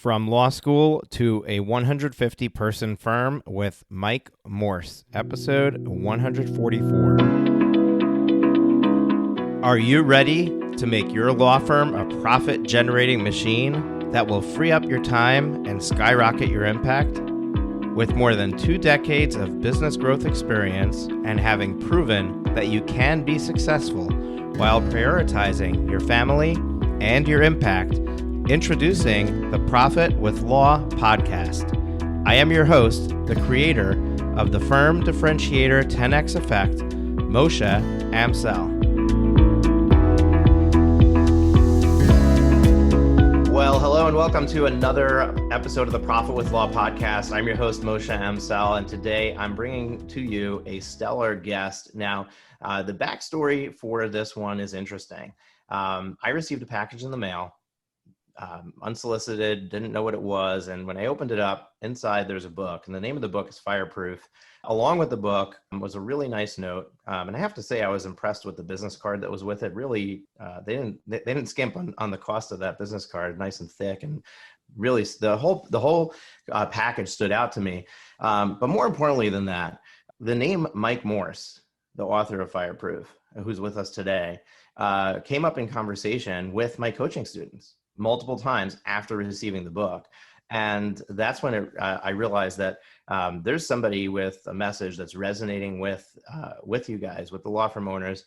From law school to a 150-person firm with Mike Morse, episode 144. Are you ready to make your law firm a profit-generating machine that will free up your time and skyrocket your impact? With more than 2 decades of business growth experience and having proven that you can be successful while prioritizing your family and your impact, introducing the Profit with Law podcast. I am your host, the creator of the Firm Differentiator 10X Effect, Moshe Amsel. Well, hello and welcome to another episode of the Profit with Law podcast. I'm your host, Moshe Amsel, and today I'm bringing to you a stellar guest. Now, the backstory for this one is interesting. I received a package in the mail. Unsolicited, didn't know what it was. And when I opened it up, inside there's a book, and the name of the book is Fireproof. Along with the book was a really nice note. And I have to say, I was impressed with the business card that was with it. Really, they didn't skimp on the cost of that business card, nice and thick. And really the whole package stood out to me. But more importantly than that, the name Mike Morse, the author of Fireproof, who's with us today, came up in conversation with my coaching students multiple times after receiving the book. And that's when I realized that there's somebody with a message that's resonating with you guys, with the law firm owners,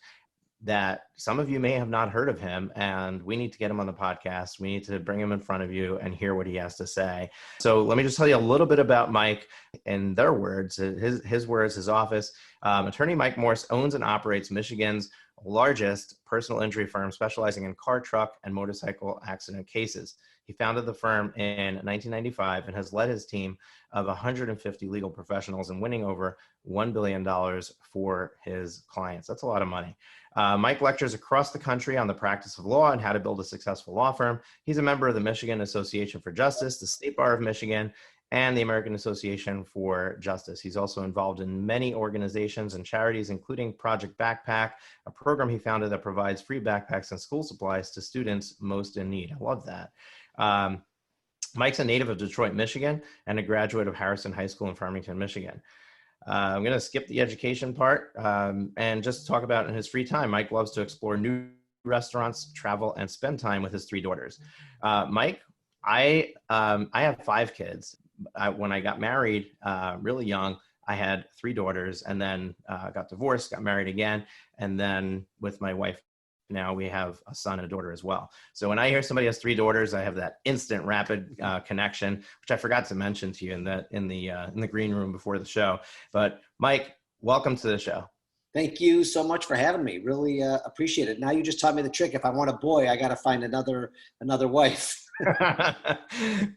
that some of you may have not heard of him, and we need to get him on the podcast. We need to bring him in front of you and hear what he has to say. So let me just tell you a little bit about Mike in their words, his words, his office. Attorney Mike Morse owns and operates Michigan's largest personal injury firm specializing in car, truck, and motorcycle accident cases. He founded the firm in 1995 and has led his team of 150 legal professionals in winning over $1 billion for his clients. That's a lot of money. Mike lectures across the country on the practice of law and how to build a successful law firm. He's a member of the Michigan Association for Justice, the State Bar of Michigan, and the American Association for Justice. He's also involved in many organizations and charities, including Project Backpack, a program he founded that provides free backpacks and school supplies to students most in need. I love that. Mike's a native of Detroit, Michigan, and a graduate of Harrison High School in Farmington, Michigan. I'm going to skip the education part and just talk about in his free time. Mike loves to explore new restaurants, travel, and spend time with his 3 daughters. Mike, I have 5 kids. When I got married really young, I had 3 daughters, and then got divorced, got married again. And then with my wife, now we have a son and a daughter as well. So when I hear somebody has 3 daughters, I have that instant rapid connection, which I forgot to mention to you in the green room before the show. But Mike, welcome to the show. Thank you so much for having me. Really appreciate it. Now you just taught me the trick. If I want a boy, I got to find another wife.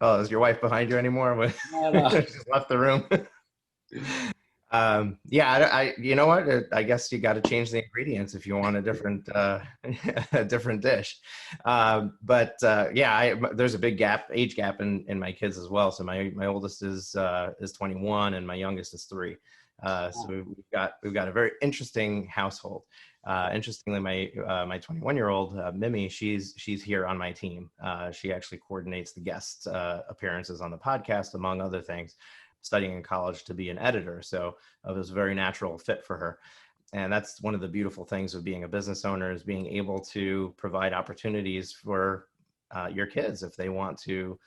Oh, is your wife behind you anymore? No. She's left the room. Yeah, you know what? I guess you got to change the ingredients if you want a different a different dish. There's a big age gap in my kids as well. So my oldest is 21 and my youngest is 3. So we've got a very interesting household. Interestingly, my 21-year-old Mimi, she's here on my team. She actually coordinates the guest appearances on the podcast, among other things, studying in college to be an editor. So it was a very natural fit for her. And that's one of the beautiful things of being a business owner, is being able to provide opportunities for your kids if they want to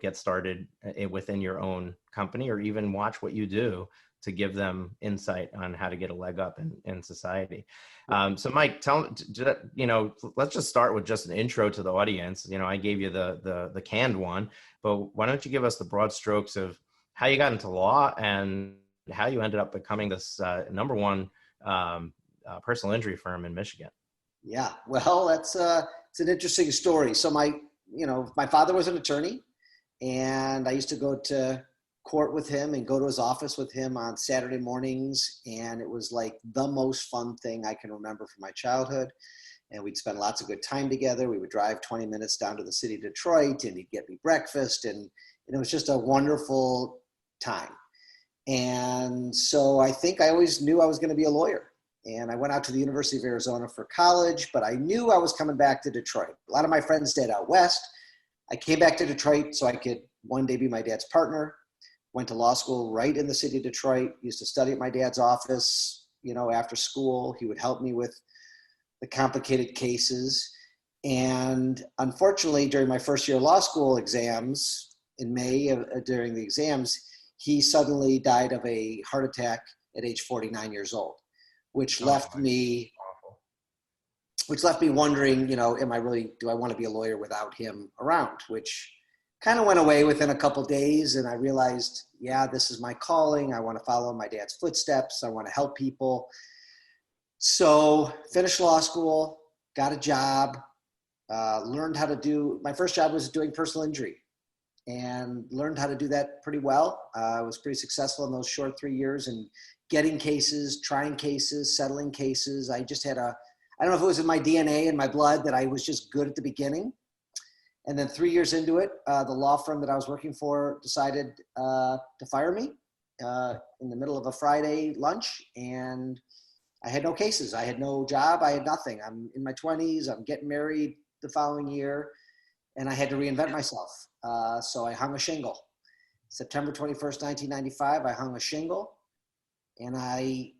get started within your own company, or even watch what you do to give them insight on how to get a leg up in society. So Mike, let's just start with just an intro to the audience. I gave you the canned one, but why don't you give us the broad strokes of how you got into law and how you ended up becoming this number one personal injury firm in Michigan? Yeah, well, it's an interesting story. So my father was an attorney, and I used to go to court with him and go to his office with him on Saturday mornings. And it was like the most fun thing I can remember from my childhood. And we'd spend lots of good time together. We would drive 20 minutes down to the city of Detroit, and he'd get me breakfast. And it was just a wonderful time. And so I think I always knew I was going to be a lawyer. And I went out to the University of Arizona for college, but I knew I was coming back to Detroit. A lot of my friends stayed out west. I came back to Detroit so I could one day be my dad's partner. Went to law school right in the city of Detroit. Used to study at my dad's office, after school. He would help me with the complicated cases. And unfortunately, during my first year of law school exams in May, during the exams, he suddenly died of a heart attack at age 49 years old, which left me wondering, do I want to be a lawyer without him around, which kind of went away within a couple of days. And I realized, this is my calling. I want to follow in my dad's footsteps. I want to help people. So finished law school, got a job, learned how to do, my first job was doing personal injury, and learned how to do that pretty well. I was pretty successful in those short 3 years and getting cases, trying cases, settling cases. I just had I don't know if it was in my DNA and my blood that I was just good at the beginning. And then 3 years into it, the law firm that I was working for decided to fire me in the middle of a Friday lunch. And I had no cases. I had no job. I had nothing. I'm in my 20s. I'm getting married the following year. And I had to reinvent myself. So I hung a shingle. September 21st, 1995, I hung a shingle. And I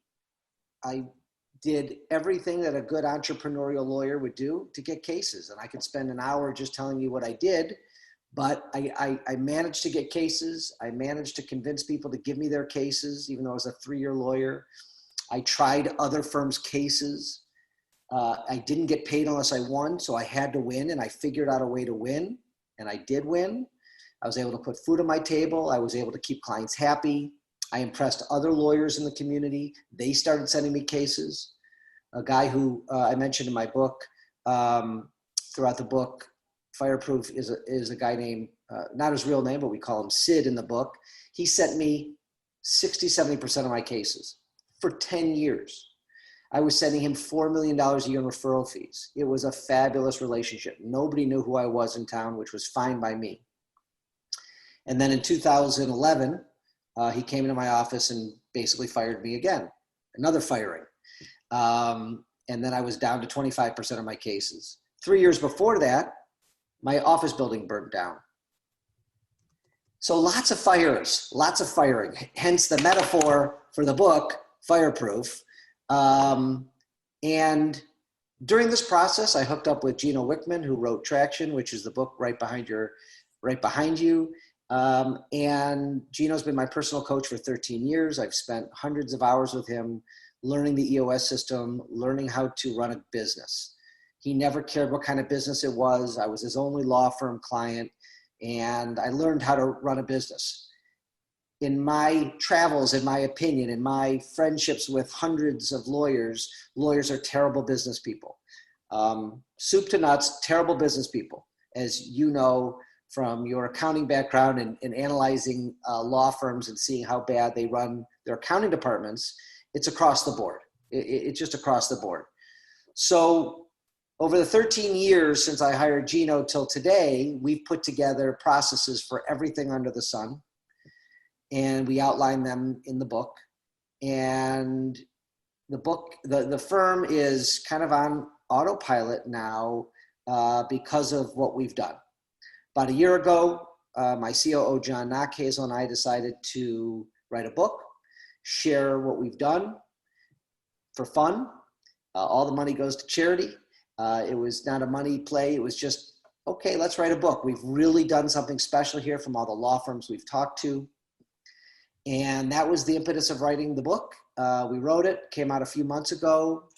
did everything that a good entrepreneurial lawyer would do to get cases. And I could spend an hour just telling you what I did, but I managed to get cases. I managed to convince people to give me their cases, even though I was a 3-year lawyer. I tried other firms' cases. I didn't get paid unless I won, so I had to win, and I figured out a way to win, and I did win. I was able to put food on my table. I was able to keep clients happy. I impressed other lawyers in the community. They started sending me cases. A guy who I mentioned in my book, throughout the book, Fireproof, is a guy named, not his real name, but we call him Sid in the book. He sent me 60-70% of my cases for 10 years. I was sending him $4 million a year in referral fees. It was a fabulous relationship. Nobody knew who I was in town, which was fine by me. And then in 2011, he came into my office and basically fired me again, another firing. And then I was down to 25% of my cases. 3 years before that, my office building burnt down. So lots of fires, lots of firing, hence the metaphor for the book, Fireproof. And during this process, I hooked up with Gino Wickman, who wrote Traction, which is the book right behind you. And Gino's been my personal coach for 13 years. I've spent hundreds of hours with him learning the EOS system, learning how to run a business. He never cared what kind of business it was. I was his only law firm client, and I learned how to run a business. In my travels, in my opinion, in my friendships with hundreds of lawyers are terrible business people. Soup to nuts, terrible business people. As you know from your accounting background and analyzing law firms and seeing how bad they run their accounting departments, it's across the board. It's just across the board. So over the 13 years since I hired Gino till today, we've put together processes for everything under the sun. And we outline them in the book. And the book, the firm is kind of on autopilot now because of what we've done. About a year ago, my COO, John Knockhazel, and I decided to write a book, share what we've done for fun. All the money goes to charity. It was not a money play. It was just, okay, let's write a book. We've really done something special here from all the law firms we've talked to. And that was the impetus of writing the book. We wrote it, came out a few months ago,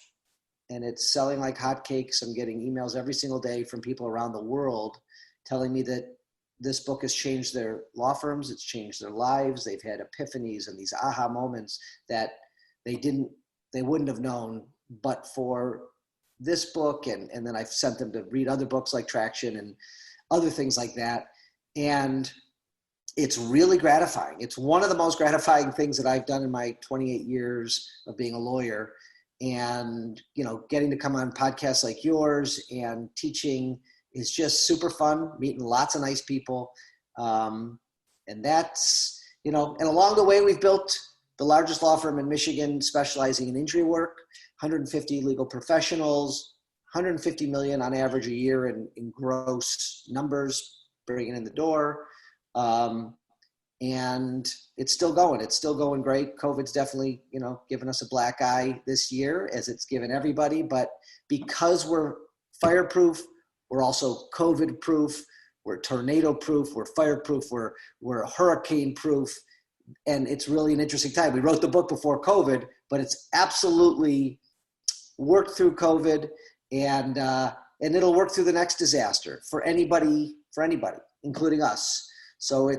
and it's selling like hotcakes. I'm getting emails every single day from people around the world telling me that this book has changed their law firms. It's changed their lives. They've had epiphanies and these aha moments that they wouldn't have known but for this book. And then I've sent them to read other books like Traction and other things like that. And it's really gratifying. It's one of the most gratifying things that I've done in my 28 years of being a lawyer. And, getting to come on podcasts like yours and teaching is just super fun, meeting lots of nice people. And that's, and along the way, we've built the largest law firm in Michigan specializing in injury work, 150 legal professionals, 150 million on average a year in gross numbers bringing in the door. And it's still going. It's still going great. COVID's definitely, given us a black eye this year, as it's given everybody. But because we're fireproof, we're also COVID proof. We're tornado proof. We're fireproof. We're hurricane proof. And it's really an interesting time. We wrote the book before COVID, but it's absolutely worked through COVID, and it'll work through the next disaster for anybody, including us. So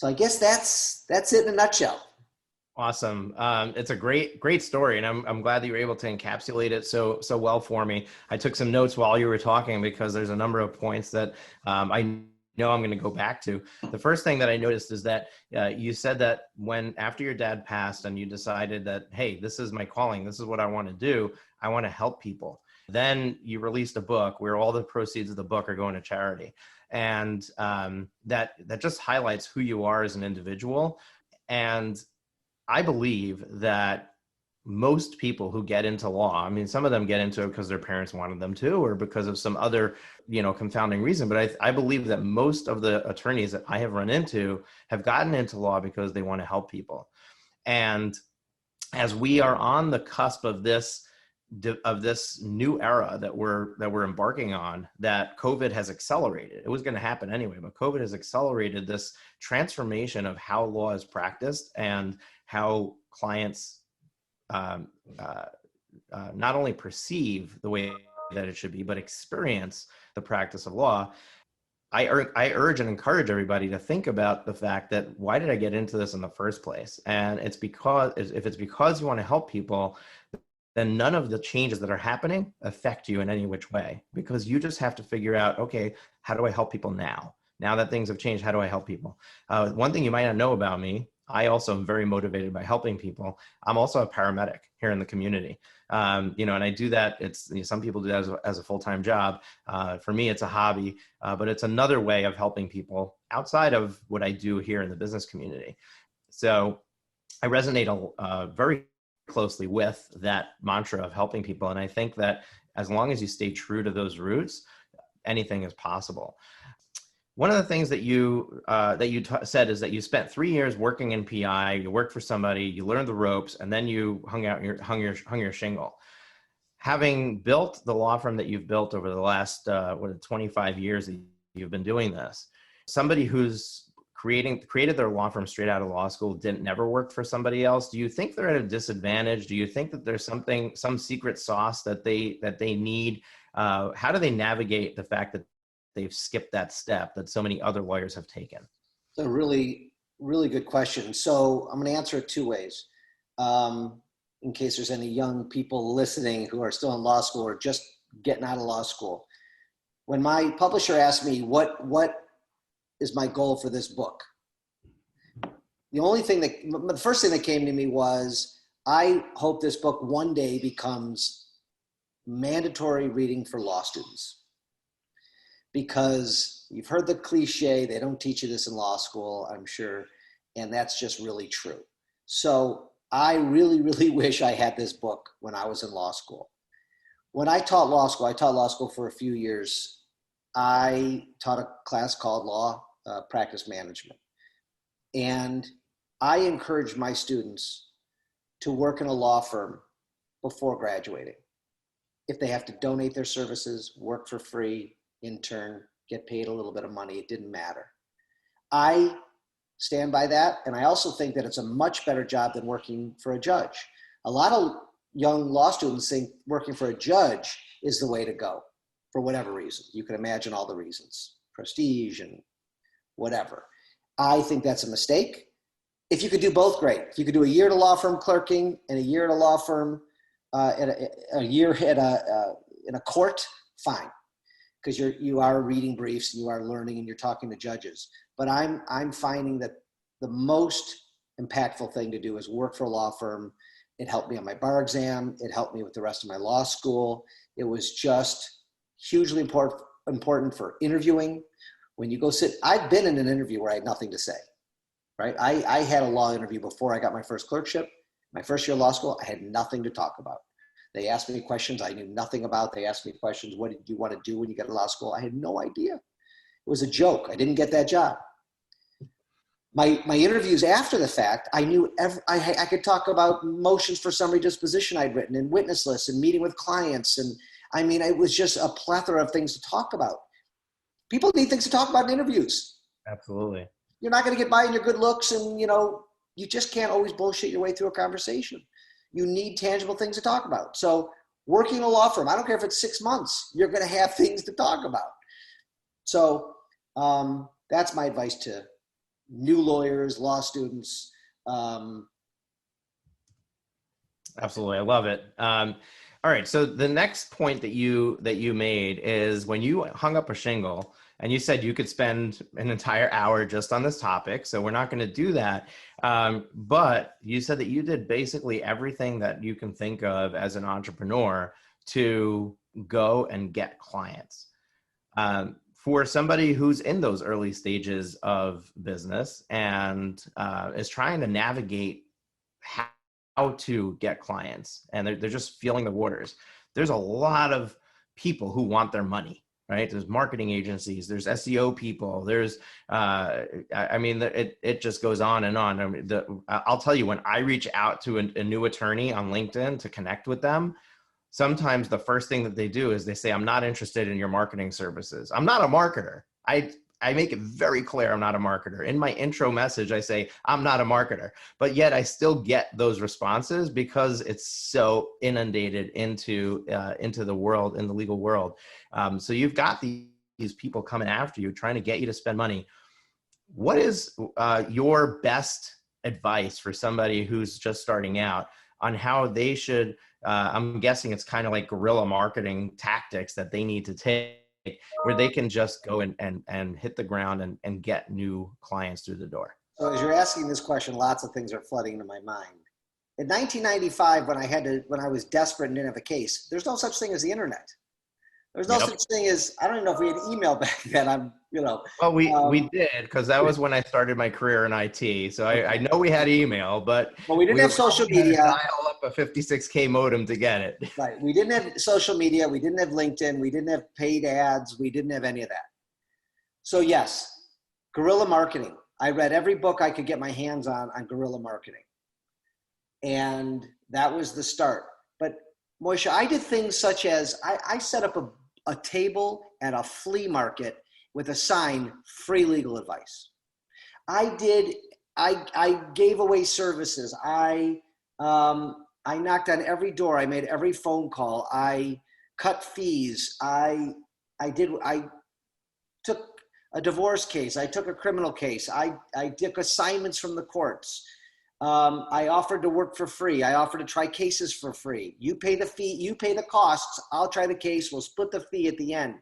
I guess that's it in a nutshell. Awesome. It's a great story. And I'm glad that you were able to encapsulate it so well for me. I took some notes while you were talking because there's a number of points that I know I'm going to go back to. The first thing that I noticed is that you said that after your dad passed and you decided that, hey, this is my calling, this is what I want to do, I want to help people. Then you released a book where all the proceeds of the book are going to charity. And that just highlights who you are as an individual. And I believe that most people who get into law, I mean, some of them get into it because their parents wanted them to, or because of some other, confounding reason. But I believe that most of the attorneys that I have run into have gotten into law because they want to help people. And as we are on the cusp of this new era that we're embarking on, that COVID has accelerated. It was going to happen anyway, but COVID has accelerated this transformation of how law is practiced and how clients not only perceive the way that it should be, but experience the practice of law. I urge and encourage everybody to think about the fact that, why did I get into this in the first place? And it's because, if it's because you want to help people, then none of the changes that are happening affect you in any which way, because you just have to figure out, okay, how do I help people now? Now that things have changed, how do I help people? One thing you might not know about me, I also am very motivated by helping people. I'm also a paramedic here in the community. And I do that. Some people do that as a full-time job. For me, it's a hobby, but it's another way of helping people outside of what I do here in the business community. So I resonate very closely with that mantra of helping people. And I think that as long as you stay true to those roots, anything is possible. One of the things that you said is that you spent 3 years working in PI. You worked for somebody, you learned the ropes, and then you hung your shingle. Having built the law firm that you've built over the last 25 years that you've been doing this, somebody who's created their law firm straight out of law school, never worked for somebody else. Do you think they're at a disadvantage? Do you think that there's some secret sauce that they need? How do they navigate the fact that they've skipped that step that so many other lawyers have taken? It's a really, really good question. So I'm going to answer it two ways. In case there's any young people listening who are still in law school or just getting out of law school. When my publisher asked me, what is my goal for this book? The first thing that came to me was, I hope this book one day becomes mandatory reading for law students. Because you've heard the cliche, they don't teach you this in law school, I'm sure, and that's just really true. So I really, really wish I had this book when I was in law school. When I taught law school for a few years. I taught a class called Law Practice Management. And I encouraged my students to work in a law firm before graduating. If they have to donate their services, work for free, intern, get paid a little bit of money, it didn't matter. I stand by that. And I also think that it's a much better job than working for a judge. A lot of young law students think working for a judge is the way to go for whatever reason. You can imagine all the reasons, prestige and whatever. I think that's a mistake. If you could do both, great. If you could do a year at a law firm clerking and a year at a law firm, a year in a court, fine. Because you are reading briefs, you are learning, and you're talking to judges. But I'm finding that the most impactful thing to do is work for a law firm. It helped me on my bar exam. It helped me with the rest of my law school. It was just hugely important for interviewing. When you go sit, I've been in an interview where I had nothing to say, right? I had a law interview before I got my first clerkship. My first year of law school, I had nothing to talk about. They asked me questions I knew nothing about. They asked me questions, what did you want to do when you got to law school? I had no idea. It was a joke. I didn't get that job. My interviews after the fact, I knew I could talk about motions for summary disposition I'd written and witness lists and meeting with clients. And I mean, it was just a plethora of things to talk about. People need things to talk about in interviews. Absolutely. You're not going to get by in your good looks, and you just can't always bullshit your way through a conversation. You need tangible things to talk about. So working in a law firm, I don't care if it's 6 months, you're going to have things to talk about. So that's my advice to new lawyers, law students. Absolutely. I love it. All right. So the next point that you made is when you hung up a shingle and you said you could spend an entire hour just on this topic. So we're not going to do that. But you said that you did basically everything that you can think of as an entrepreneur to go and get clients. For somebody who's in those early stages of business and is trying to navigate how to get clients, and they're just feeling the waters, there's a lot of people who want their money, right? There's marketing agencies, there's SEO people, there's, it just goes on and on. I mean, I'll tell you, when I reach out to a new attorney on LinkedIn to connect with them, sometimes the first thing that they do is they say, I'm not interested in your marketing services. I'm not a marketer. I make it very clear I'm not a marketer. In my intro message, I say, I'm not a marketer, but yet I still get those responses because it's so inundated into the world, in the legal world. So you've got these people coming after you, trying to get you to spend money. What is your best advice for somebody who's just starting out on how they should, I'm guessing it's kind of like guerrilla marketing tactics that they need to take, where they can just go and hit the ground and get new clients through the door? So as you're asking this question, lots of things are flooding into my mind. In 1995, when I was desperate and didn't have a case, there's no such thing as the internet. There's no such thing as, I don't even know if we had email back then. Well, we did, because that was when I started my career in IT. So I know we had email, but we didn't have social media. Dial up a 56K modem to get it. Right. We didn't have social media. We didn't have LinkedIn. We didn't have paid ads. We didn't have any of that. So yes, guerrilla marketing. I read every book I could get my hands on guerrilla marketing. And that was the start. But Moshe, I did things such as I set up a table at a flea market with a sign, free legal advice. I gave away services. I knocked on every door. I made every phone call. I cut fees. I took a divorce case. I took a criminal case. I took assignments from the courts. I offered to work for free. I offered to try cases for free. You pay the fee, you pay the costs. I'll try the case. We'll split the fee at the end.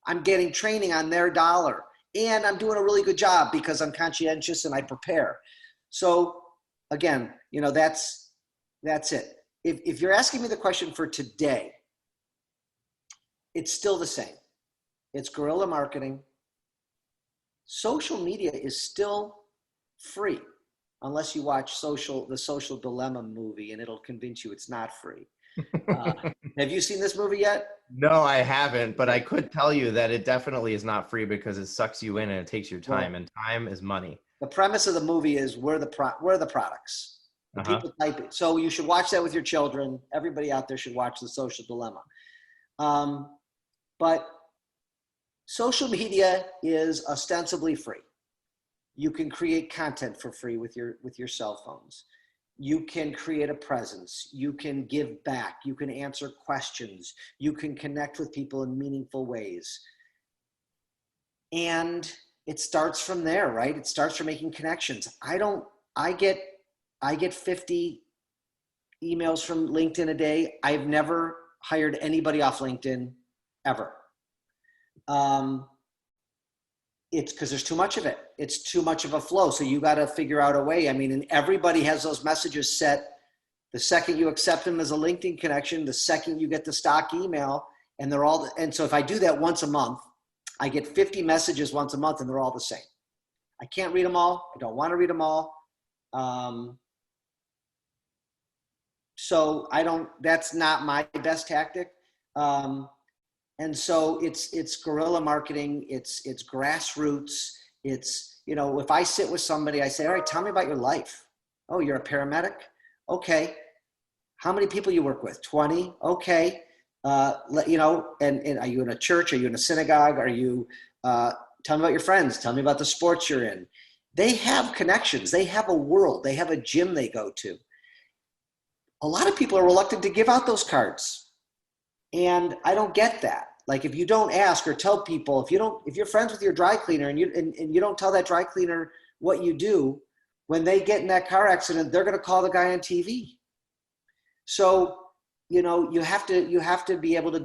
I'm getting training on their dollar, and I'm doing a really good job because I'm conscientious and I prepare. So again, that's it. If you're asking me the question for today, it's still the same. It's guerrilla marketing. Social media is still free, unless you watch the Social Dilemma movie, and it'll convince you it's not free. Have you seen this movie yet? No, I haven't, but I could tell you that it definitely is not free because it sucks you in and it takes your time, and time is money. The premise of the movie is we're the products. People type it. So you should watch that with your children. Everybody out there should watch The Social Dilemma. But social media is ostensibly free. You can create content for free with your cell phones. You can create a presence. You can give back. You can answer questions. You can connect with people in meaningful ways. And it starts from there, right? It starts from making connections. I get 50 emails from LinkedIn a day. I've never hired anybody off LinkedIn ever. It's because there's too much of it. It's too much of a flow. So you got to figure out a way. I mean, and everybody has those messages set. The second you accept them as a LinkedIn connection, the second you get the stock email, and so if I do that once a month, I get 50 messages once a month, and they're all the same. I can't read them all. I don't want to read them all. So that's not my best tactic. And so it's guerrilla marketing. It's grassroots. It's, you know, if I sit with somebody, I say, all right, tell me about your life. Oh, you're a paramedic? Okay. How many people you work with? 20. Okay. You know, and are you in a church? Are you in a synagogue? Are you, tell me about your friends. Tell me about the sports you're in. They have connections. They have a world. They have a gym they go to. A lot of people are reluctant to give out those cards. And I don't get that. Like, if you don't ask or tell people, if you're friends with your dry cleaner and you don't tell that dry cleaner what you do, when they get in that car accident, they're going to call the guy on TV. So, you know, you have to be able to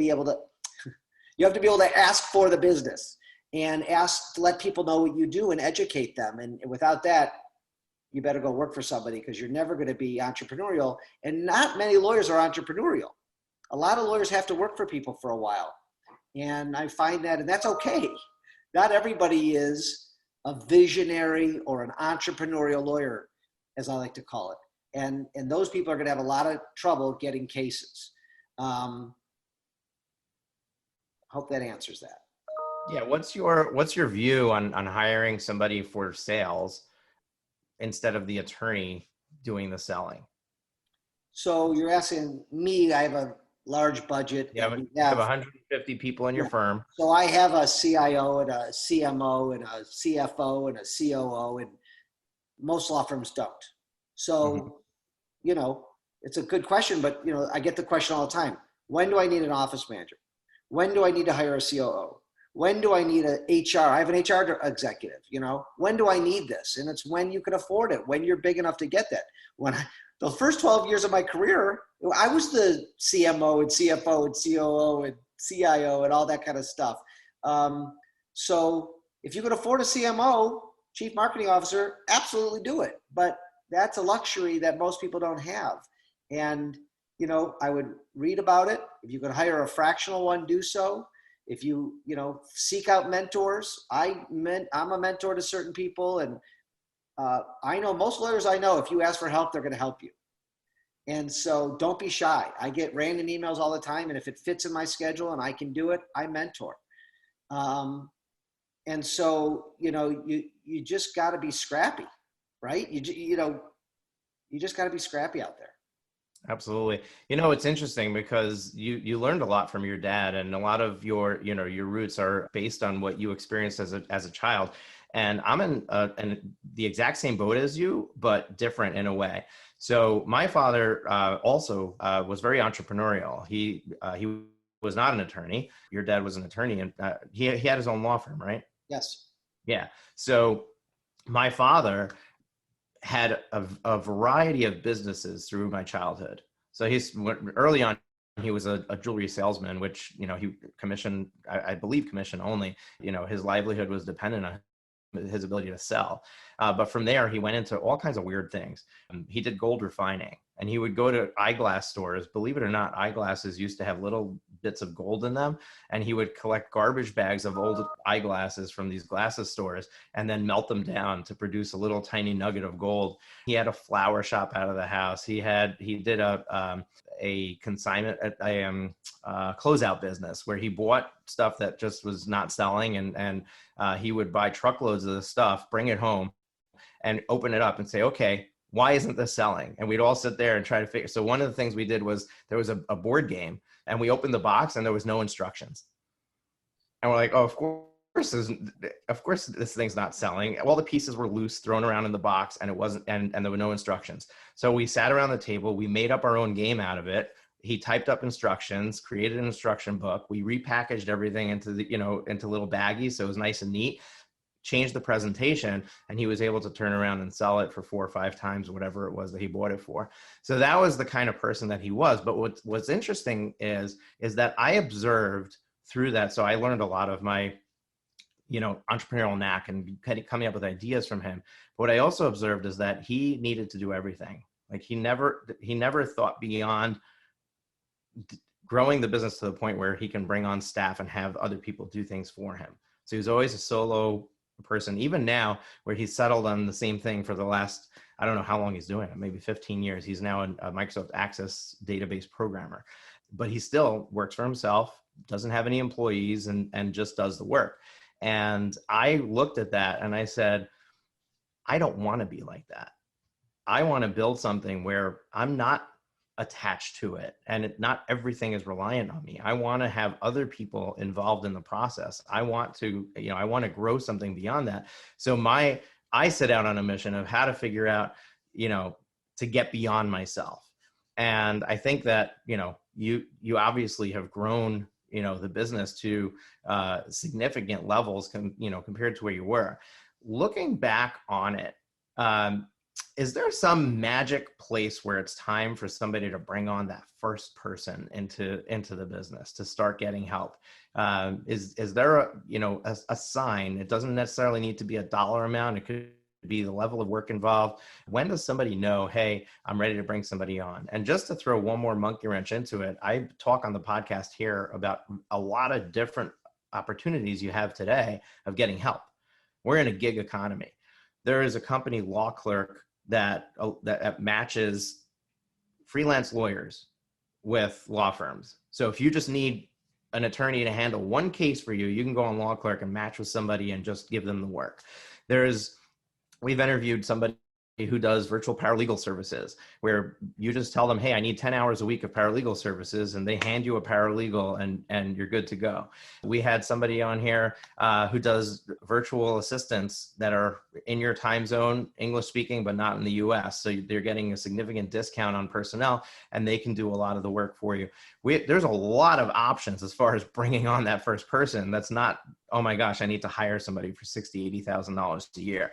you have to be able to ask for the business and ask to let people know what you do and educate them. And without that, you better go work for somebody, because you're never going to be entrepreneurial. And not many lawyers are entrepreneurial. A lot of lawyers have to work for people for a while. And I find that, and that's okay. Not everybody is a visionary or an entrepreneurial lawyer, as I like to call it. And those people are going to have a lot of trouble getting cases. Hope that answers that. Yeah. What's your view on hiring somebody for sales instead of the attorney doing the selling? So you're asking me, I have a large budget. You have 150 people in your firm. So I have a CIO and a CMO and a CFO and a COO, and most law firms don't. So, you know, it's a good question, but, you know, I get the question all the time. When do I need an office manager? When do I need to hire a COO? When do I need a HR? I have an HR executive, you know, when do I need this? And it's when you can afford it, when you're big enough to get that. The first 12 years of my career, I was the CMO and CFO and COO and CIO and all that kind of stuff. So if you could afford a CMO, Chief Marketing Officer, absolutely do it. But that's a luxury that most people don't have. And, you know, I would read about it. If you could hire a fractional one, do so. If you know, seek out mentors. I'm a mentor to certain people, and I know most lawyers I know, if you ask for help, they're going to help you. And so don't be shy. I get random emails all the time, and if it fits in my schedule and I can do it, I mentor. And so, you know, you just got to be scrappy, right? You just got to be scrappy out there. Absolutely. You know, it's interesting because you learned a lot from your dad, and a lot of your roots are based on what you experienced as a child. And I'm in the exact same boat as you, but different in a way. So my father also was very entrepreneurial. He was not an attorney. Your dad was an attorney, and he had his own law firm, right? Yes. Yeah. So my father had a variety of businesses through my childhood. So early on, he was a jewelry salesman, which, you know, he commissioned, I believe commission only. You know, his livelihood was dependent on his ability to sell. But from there, he went into all kinds of weird things. He did gold refining, and he would go to eyeglass stores. Believe it or not, eyeglasses used to have little bits of gold in them. And he would collect garbage bags of old eyeglasses from these glasses stores and then melt them down to produce a little tiny nugget of gold. He had a flower shop out of the house. He did a consignment, a closeout business where he bought stuff that just was not selling, and he would buy truckloads of the stuff, bring it home, and open it up and say, okay, why isn't this selling? And we'd all sit there and try to figure. So one of the things we did was there was a board game, and we opened the box and there was no instructions. And we're like, oh, of course this thing's not selling. All the pieces were loose, thrown around in the box, and it wasn't, and there were no instructions. So we sat around the table, we made up our own game out of it. He typed up instructions, created an instruction book. We repackaged everything into little baggies, so it was nice and neat. Changed the presentation, and he was able to turn around and sell it for 4 or 5 times whatever it was that he bought it for. So that was the kind of person that he was. But what's interesting is that I observed through that. So I learned a lot of my, entrepreneurial knack and coming up with ideas from him. But what I also observed is that he needed to do everything. Like he never thought beyond growing the business to the point where he can bring on staff and have other people do things for him. So he was always a solo person, even now, where he's settled on the same thing for the last, I don't know how long he's doing it, maybe 15 years. He's now a Microsoft Access database programmer, but he still works for himself, doesn't have any employees and just does the work. And I looked at that and I said, I don't want to be like that. I want to build something where I'm not attached to it and not everything is reliant on me. I want to have other people involved in the process. I want to, I want to grow something beyond that. So I set out on a mission of how to figure out, to get beyond myself. And I think that, you obviously have grown, the business to significant levels, compared to where you were. Looking back on it, is there some magic place where it's time for somebody to bring on that first person into the business to start getting help? Is there a sign? It doesn't necessarily need to be a dollar amount. It could be the level of work involved. When does somebody know, hey, I'm ready to bring somebody on? And just to throw one more monkey wrench into it, I talk on the podcast here about a lot of different opportunities you have today of getting help. We're in a gig economy. There is a company, Law Clerk, that matches freelance lawyers with law firms. So if you just need an attorney to handle one case for you, you can go on Law Clerk and match with somebody and just give them the work. We've interviewed somebody who does virtual paralegal services, where you just tell them, hey, I need 10 hours a week of paralegal services, and they hand you a paralegal and you're good to go. We had somebody on here who does virtual assistants that are in your time zone, English speaking, but not in the US. So they're getting a significant discount on personnel, and they can do a lot of the work for you. There's a lot of options as far as bringing on that first person. That's not, oh my gosh, I need to hire somebody for $60,000, $80,000 a year.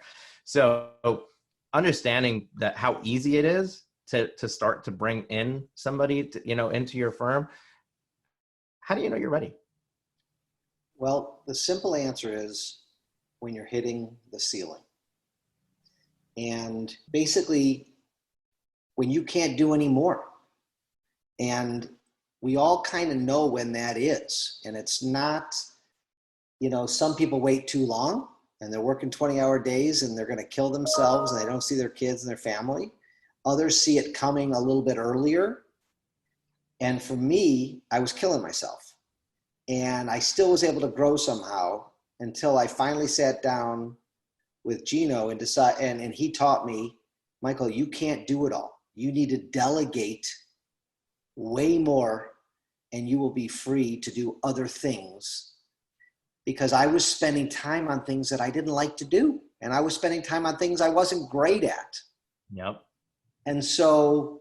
So understanding that how easy it is to start to bring in somebody into your firm, how do you know you're ready? Well, the simple answer is when you're hitting the ceiling. And basically when you can't do any more. And we all kind of know when that is. And it's not, some people wait too long and they're working 20-hour days and they're going to kill themselves and they don't see their kids and their family. Others see it coming a little bit earlier. And for me, I was killing myself. And I still was able to grow somehow until I finally sat down with Gino and and he taught me, Michael, you can't do it all. You need to delegate way more and you will be free to do other things. Because I was spending time on things that I didn't like to do. And I was spending time on things I wasn't great at. Yep. And so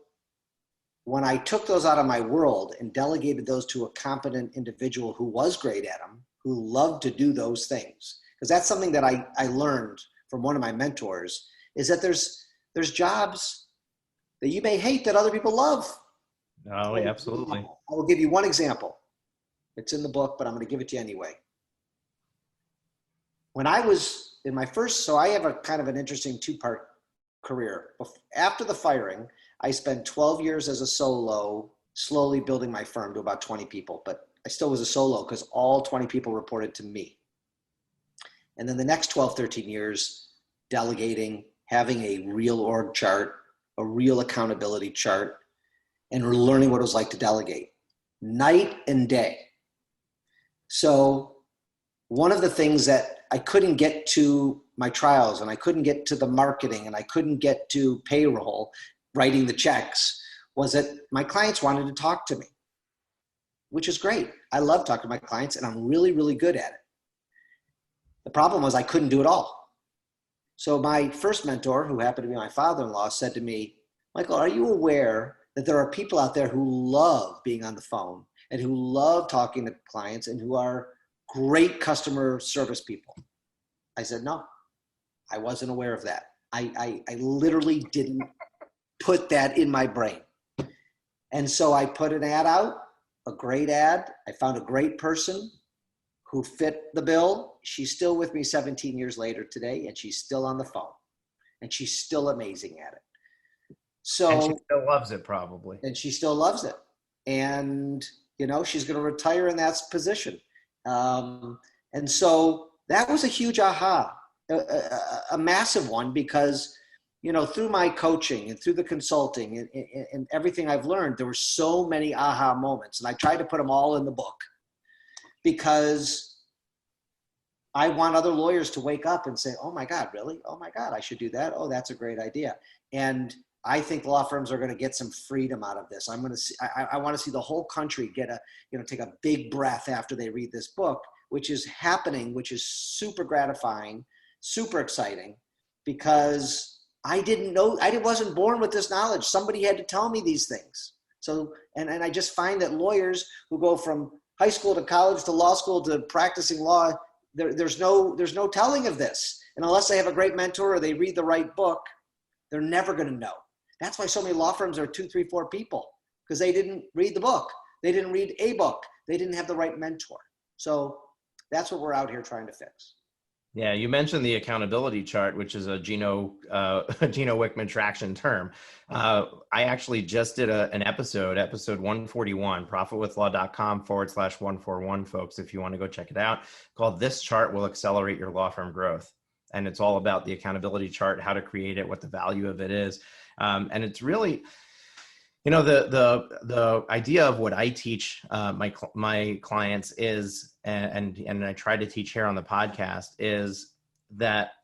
when I took those out of my world and delegated those to a competent individual who was great at them, who loved to do those things, because that's something that I learned from one of my mentors, is that there's jobs that you may hate that other people love. Oh, yeah, absolutely. I will give you one example. It's in the book, but I'm going to give it to you anyway. When I was in my so I have a kind of an interesting two-part career. After the firing, I spent 12 years as a solo, slowly building my firm to about 20 people, but I still was a solo because all 20 people reported to me. And then the next 12, 13 years, delegating, having a real org chart, a real accountability chart, and learning what it was like to delegate, night and day. So one of the things that I couldn't get to my trials and I couldn't get to the marketing and I couldn't get to payroll, writing the checks, was that my clients wanted to talk to me, which is great. I love talking to my clients and I'm really, really good at it. The problem was I couldn't do it all. So my first mentor, who happened to be my father-in-law, said to me, Michael, are you aware that there are people out there who love being on the phone and who love talking to clients and who are great customer service people? I said, no, I wasn't aware of that. I literally didn't put that in my brain. And so I put an ad out, a great ad. I found a great person who fit the bill. She's still with me 17 years later today, and she's still on the phone, and she's still amazing at it. So, and she still loves it, probably. And she still loves it. And, she's going to retire in that position. And so that was a huge aha, a massive one, because, through my coaching and through the consulting and everything I've learned, there were so many aha moments, and I tried to put them all in the book. because I want other lawyers to wake up and say, oh my God, really? Oh my God, I should do that. Oh, that's a great idea. And I think law firms are going to get some freedom out of this. I'm going to see, I want to see the whole country get a, take a big breath after they read this book, which is happening, which is super gratifying, super exciting, because I didn't know, I wasn't born with this knowledge. Somebody had to tell me these things. So, and I just find that lawyers who go from high school to college to law school to practicing law, there's no telling of this. And unless they have a great mentor or they read the right book, they're never going to know. That's why so many law firms are 2, 3, 4 people, because they didn't read the book. They didn't read a book. They didn't have the right mentor. So that's what we're out here trying to fix. Yeah, you mentioned the accountability chart, which is a Gino Wickman traction term. I actually just did an episode 141, profitwithlaw.com/141, folks, if you want to go check it out, called This Chart Will Accelerate Your Law Firm Growth. And it's all about the accountability chart, how to create it, what the value of it is. And it's really, the idea of what I teach my clients is, and I try to teach here on the podcast, is that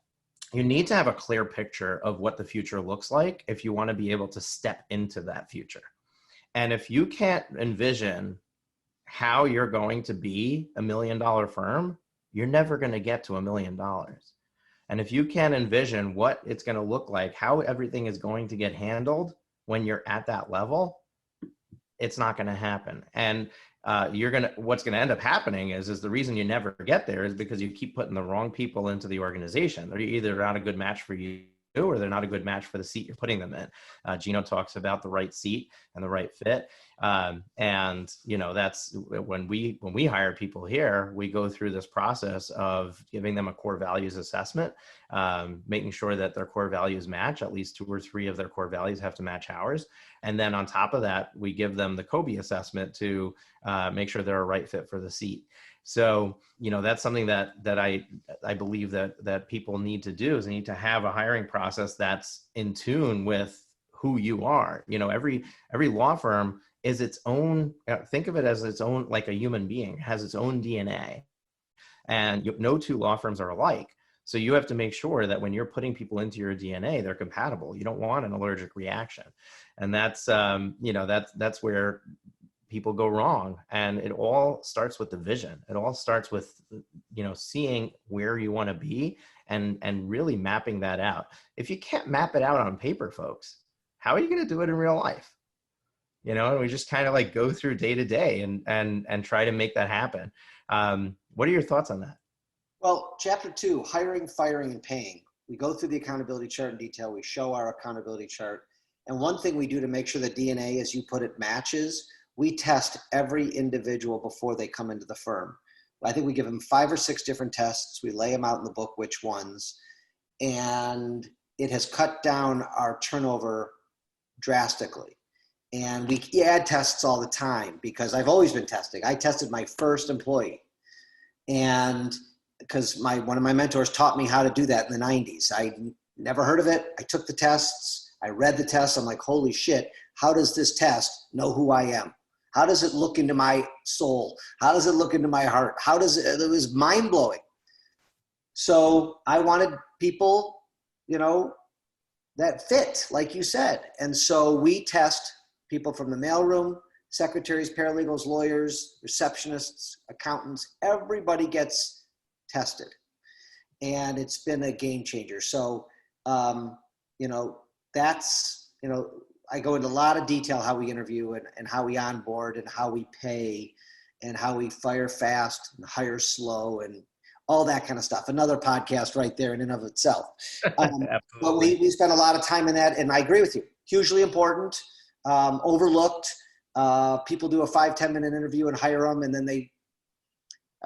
you need to have a clear picture of what the future looks like if you want to be able to step into that future. And if you can't envision how you're going to be $1 million firm, you're never going to get to $1 million. And if you can't envision what it's going to look like, how everything is going to get handled when you're at that level, it's not going to happen. And what's going to end up happening is the reason you never get there is because you keep putting the wrong people into the organization. They're either not a good match for you or they're not a good match for the seat you're putting them in. Gino talks about the right seat and the right fit. And that's when we hire people here, we go through this process of giving them a core values assessment, making sure that their core values match. At least 2 or 3 of their core values have to match ours. And then on top of that, we give them the Kobe assessment to make sure they're a right fit for the seat. So, that's something that I believe that people need to do, is they need to have a hiring process that's in tune with who you are. Every law firm is its own, think of it as its own, like a human being, has its own DNA. And no 2 law firms are alike. So you have to make sure that when you're putting people into your DNA, they're compatible. You don't want an allergic reaction. And that's where people go wrong. And it all starts with the vision. It all starts with, seeing where you want to be and really mapping that out. If you can't map it out on paper, folks, how are you going to do it in real life? And we just kind of like go through day to day and try to make that happen. What are your thoughts on that? Well, chapter 2, hiring, firing, and paying. We go through the accountability chart in detail. We show our accountability chart. And one thing we do to make sure the DNA, as you put it, matches, we test every individual before they come into the firm. I think we give them 5 or 6 different tests. We lay them out in the book, which ones. And it has cut down our turnover drastically. And we add tests all the time because I've always been testing. I tested my first employee. And because one of my mentors taught me how to do that in the 90s. I never heard of it. I took the tests. I read the tests. I'm like, holy shit, how does this test know who I am? How does it look into my soul? How does it look into my heart? It was mind blowing. So I wanted people, that fit, like you said. And so we test people from the mailroom, secretaries, paralegals, lawyers, receptionists, accountants, everybody gets tested. And it's been a game changer. So, I go into a lot of detail how we interview and how we onboard and how we pay and how we fire fast and hire slow and all that kind of stuff. Another podcast right there in and of itself. But we spend a lot of time in that. And I agree with you. Hugely important, overlooked. People do a 5-10 minute interview and hire them. And then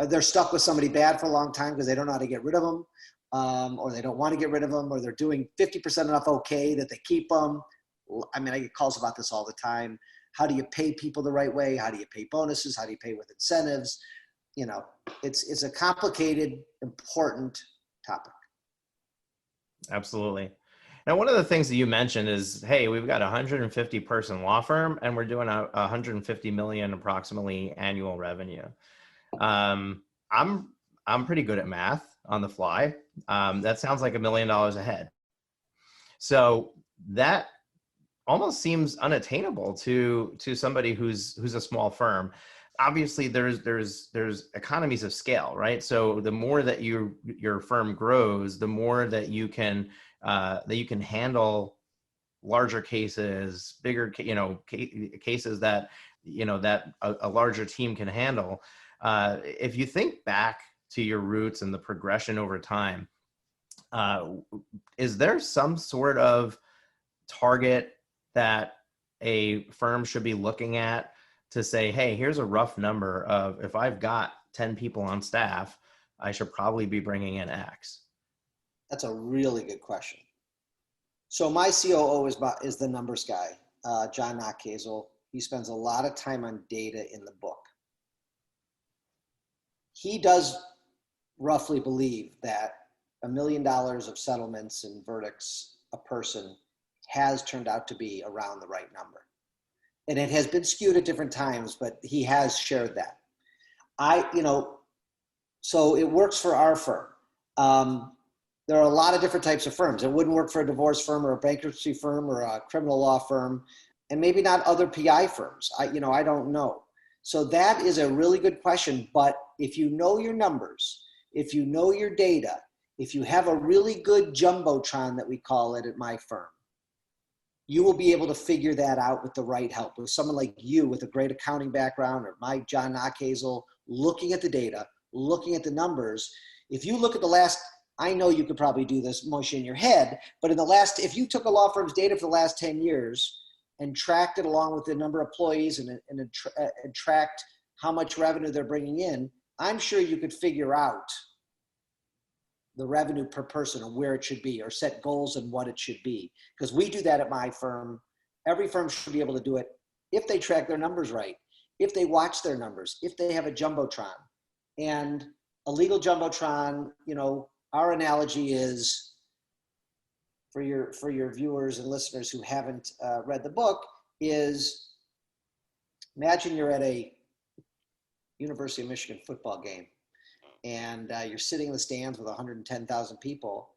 they're stuck with somebody bad for a long time because they don't know how to get rid of them. Or they don't want to get rid of them, or they're doing 50% enough okay that they keep them. I mean, I get calls about this all the time. How do you pay people the right way? How do you pay bonuses? How do you pay with incentives? It's a complicated, important topic. Absolutely. Now, one of the things that you mentioned is, hey, we've got a 150 person law firm and we're doing a 150 million approximately annual revenue. I'm I'm pretty good at math on the fly. That sounds like $1 million ahead. So that almost seems unattainable to somebody who's a small firm. Obviously, there's economies of scale, right? So the more that your firm grows, the more that you can handle larger cases, bigger, cases that that a larger team can handle. If you think back to your roots and the progression over time, is there some sort of target that a firm should be looking at to say, hey, here's a rough number of, if I've got 10 people on staff, I should probably be bringing in X? That's a really good question. So my COO is the numbers guy, John Hazel. He spends a lot of time on data in the book. He does roughly believe that $1 million of settlements and verdicts a person has turned out to be around the right number. And it has been skewed at different times, but he has shared that. So it works for our firm. There are a lot of different types of firms. It wouldn't work for a divorce firm or a bankruptcy firm or a criminal law firm, and maybe not other PI firms. I don't know. So that is a really good question. But if you know your numbers, if you know your data, if you have a really good jumbotron that we call it at my firm, you will be able to figure that out with the right help. With someone like you with a great accounting background, or Mike, John Hazel, looking at the data, looking at the numbers. If you look at the last, I know you could probably do this, Moshe, in your head, but if you took a law firm's data for the last 10 years and tracked it along with the number of employees and tracked how much revenue they're bringing in, I'm sure you could figure out the revenue per person and where it should be, or set goals and what it should be. Because we do that at my firm. Every firm should be able to do it if they track their numbers right, if they watch their numbers, if they have a jumbotron. And a legal jumbotron, our analogy is, for your viewers and listeners who haven't read the book, is imagine you're at a University of Michigan football game, and you're sitting in the stands with 110,000 people,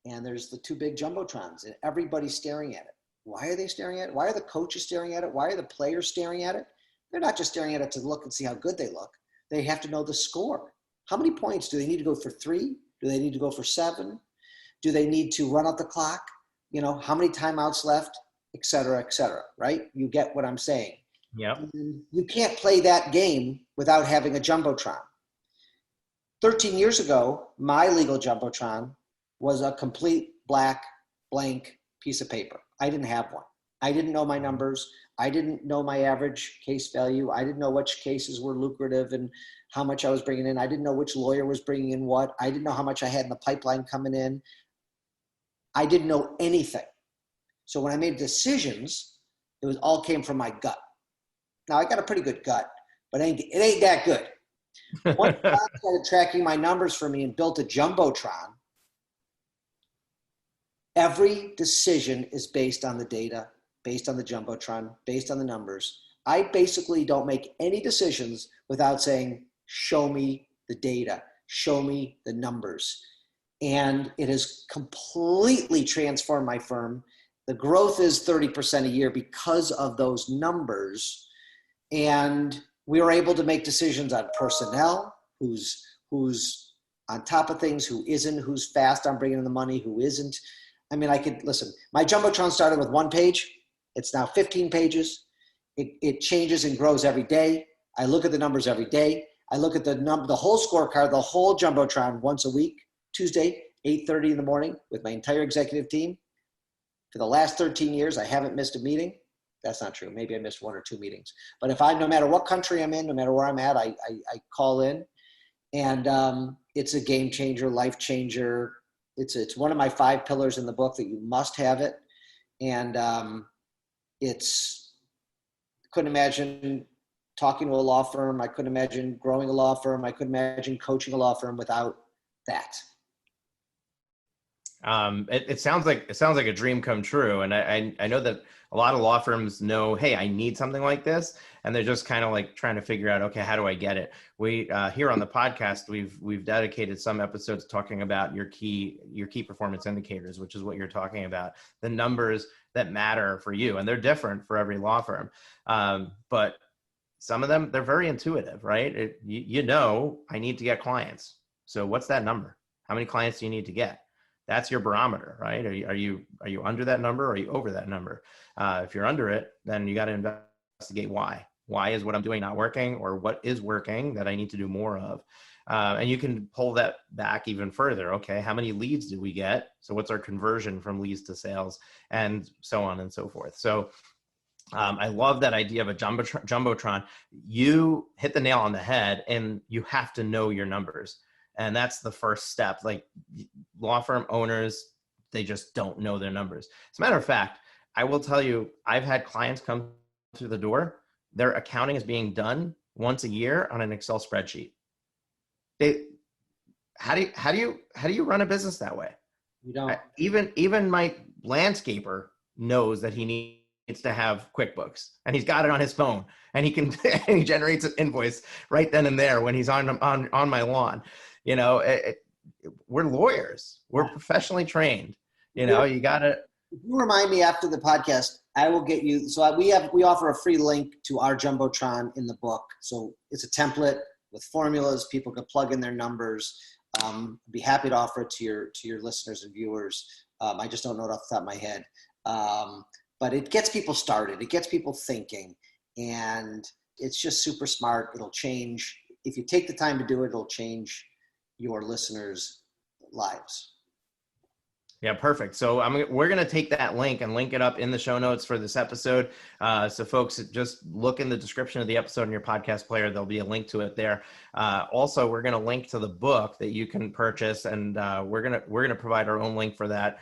and there's the two big jumbotrons, and everybody's staring at it. Why are they staring at it? Why are the coaches staring at it? Why are the players staring at it? They're not just staring at it to look and see how good they look. They have to know the score. How many points? Do they need to go for 3? Do they need to go for 7? Do they need to run out the clock? How many timeouts left, et cetera, right? You get what I'm saying. Yeah. You can't play that game without having a jumbotron. 13 years ago, my legal jumbotron was a complete black blank piece of paper. I didn't have one. I didn't know my numbers. I didn't know my average case value. I didn't know which cases were lucrative and how much I was bringing in. I didn't know which lawyer was bringing in what. I didn't know how much I had in the pipeline coming in. I didn't know anything. So when I made decisions, it all came from my gut. Now, I got a pretty good gut, but it ain't that good. Once I started tracking my numbers for me and built a jumbotron, every decision is based on the data, based on the jumbotron, based on the numbers. I basically don't make any decisions without saying, show me the data, show me the numbers. And it has completely transformed my firm. The growth is 30% a year because of those numbers. And we were able to make decisions on personnel, who's on top of things, who isn't, who's fast on bringing in the money, who isn't. I mean, listen, my jumbotron started with 1 page. It's now 15 pages. It changes and grows every day. I look at the numbers every day. I look at the whole scorecard, the whole jumbotron once a week, Tuesday, 8:30 in the morning with my entire executive team. For the last 13 years, I haven't missed a meeting. That's not true. Maybe I missed 1 or 2 meetings. But no matter what country I'm in, no matter where I'm at, I call in. And it's a game changer, life changer. It's one of my 5 pillars in the book that you must have it. And couldn't imagine talking to a law firm. I couldn't imagine growing a law firm. I couldn't imagine coaching a law firm without that. It sounds like a dream come true. And I know that a lot of law firms know, hey, I need something like this. And they're just kind of like trying to figure out, okay, how do I get it? We here on the podcast, we've dedicated some episodes talking about your key performance indicators, which is what you're talking about, the numbers that matter for you. And they're different for every law firm. But some of them, they're very intuitive, right? You know, I need to get clients. So what's that number? How many clients do you need to get? That's your barometer, right? Are you under that number or are you over that number? If you're under it, then you got to investigate why. Why is what I'm doing not working, or what is working that I need to do more of? And you can pull that back even further. Okay, how many leads do we get? So what's our conversion from leads to sales, and so on and so forth. So I love that idea of a jumbotron. You hit the nail on the head, and you have to know your numbers. And that's the first step. Like, law firm owners, they just don't know their numbers. As a matter of fact, I will tell you, I've had clients come through the door. Their accounting is being done once a year on an Excel spreadsheet. How do you run a business that way? You don't. Even my landscaper knows that he needs to have QuickBooks, and he's got it on his phone, and he generates an invoice right then and there when he's on my lawn. You know, we're lawyers. We're professionally trained. You know, you got to. If you remind me after the podcast, I will get you. So we offer a free link to our jumbotron in the book. So it's a template with formulas. People can plug in their numbers. I'd be happy to offer it to your listeners and viewers. I just don't know it off the top of my head. But it gets people started. It gets people thinking, and it's just super smart. It'll change. If you take the time to do it, it'll change your listeners' lives. Yeah, perfect. So we're going to take that link and link it up in the show notes for this episode. So folks, just look in the description of the episode in your podcast player. There'll be a link to it there. Also, we're going to link to the book that you can purchase, and we're going to provide our own link for that.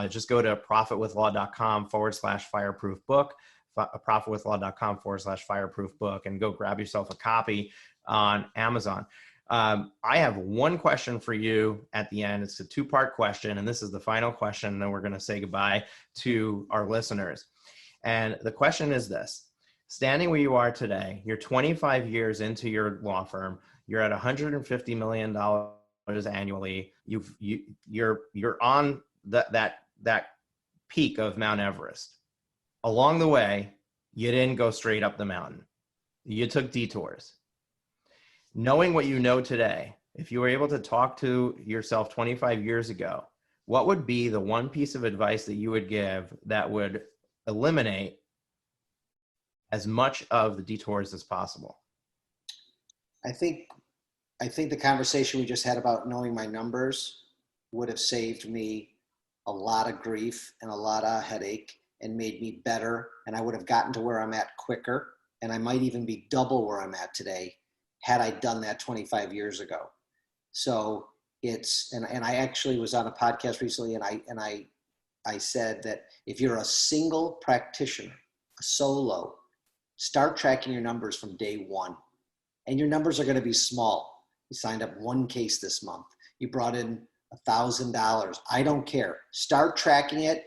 Just go to profitwithlaw.com/fireproof book, profitwithlaw.com/fireproof book, and go grab yourself a copy on Amazon. I have one question for you at the end. It's a two-part question, and this is the final question, and then we're going to say goodbye to our listeners. And the question is this: standing where you are today, you're 25 years into your law firm, you're at $150 million annually. You're on that peak of Mount Everest. Along the way, you didn't go straight up the mountain. You took detours. Knowing what you know today, if you were able to talk to yourself 25 years ago, what would be the one piece of advice that you would give that would eliminate as much of the detours as possible? I think the conversation we just had about knowing my numbers would have saved me a lot of grief and a lot of headache and made me better. And I would have gotten to where I'm at quicker. And I might even be double where I'm at today had I done that 25 years ago. So and I actually was on a podcast recently, and I said that if you're a single practitioner, a solo, start tracking your numbers from day one. And your numbers are going to be small. You signed up one case this month. You brought in $1,000. I don't care. Start tracking it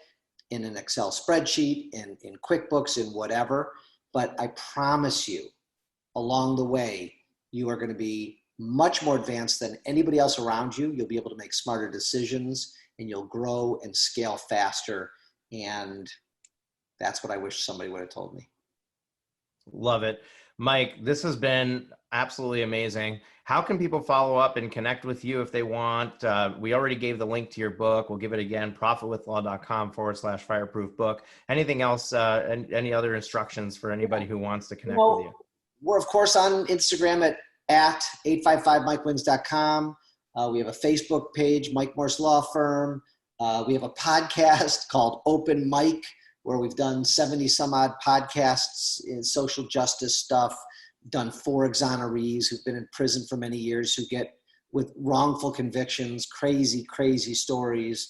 in an Excel spreadsheet, in QuickBooks, in whatever. But I promise you, along the way, you are going to be much more advanced than anybody else around you. You'll be able to make smarter decisions, and you'll grow and scale faster. And that's what I wish somebody would have told me. Love it. Mike, this has been absolutely amazing. How can people follow up and connect with you if they want? We already gave the link to your book. We'll give it again, profitwithlaw.com/fireproof book. Anything else, any other instructions for anybody who wants to connect with you? We're, of course, on Instagram at 855mikewins.com. We have a Facebook page, Mike Morse Law Firm. We have a podcast called Open Mike, where we've done 70 some odd podcasts in social justice stuff, done 4 exonerees who've been in prison for many years, who get with wrongful convictions, crazy, crazy stories.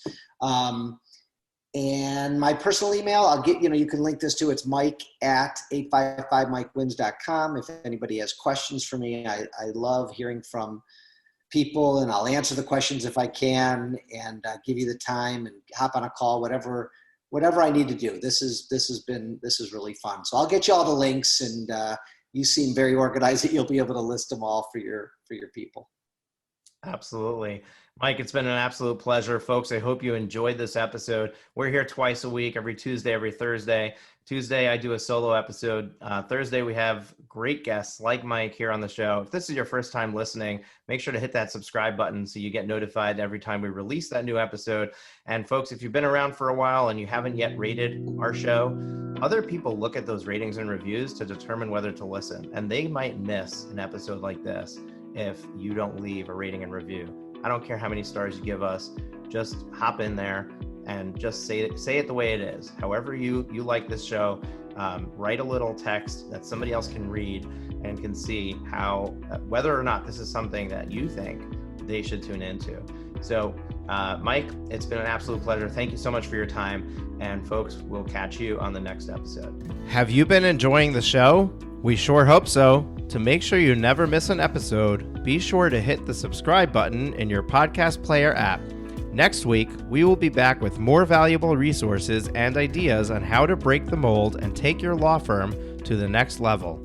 And my personal email, I'll get, you can link this to, it's Mike at 855mikewins.com. If anybody has questions for me, I love hearing from people, and I'll answer the questions if I can, and give you the time and hop on a call, whatever I need to do. This is really fun. So I'll get you all the links, and you seem very organized that you'll be able to list them all for your people. Absolutely. Mike, it's been an absolute pleasure. Folks, I hope you enjoyed this episode. We're here twice a week, every Tuesday, every Thursday. Tuesday, I do a solo episode. Thursday, we have great guests like Mike here on the show. If this is your first time listening, make sure to hit that subscribe button so you get notified every time we release that new episode. And folks, if you've been around for a while and you haven't yet rated our show, other people look at those ratings and reviews to determine whether to listen. And they might miss an episode like this if you don't leave a rating and review. I don't care how many stars you give us, just hop in there and just say it the way it is. However you like this show, write a little text that somebody else can read and can see how, whether or not this is something that you think they should tune into. So Mike, it's been an absolute pleasure. Thank you so much for your time. And folks, we'll catch you on the next episode. Have you been enjoying the show? We sure hope so. To make sure you never miss an episode, be sure to hit the subscribe button in your podcast player app. Next week, we will be back with more valuable resources and ideas on how to break the mold and take your law firm to the next level.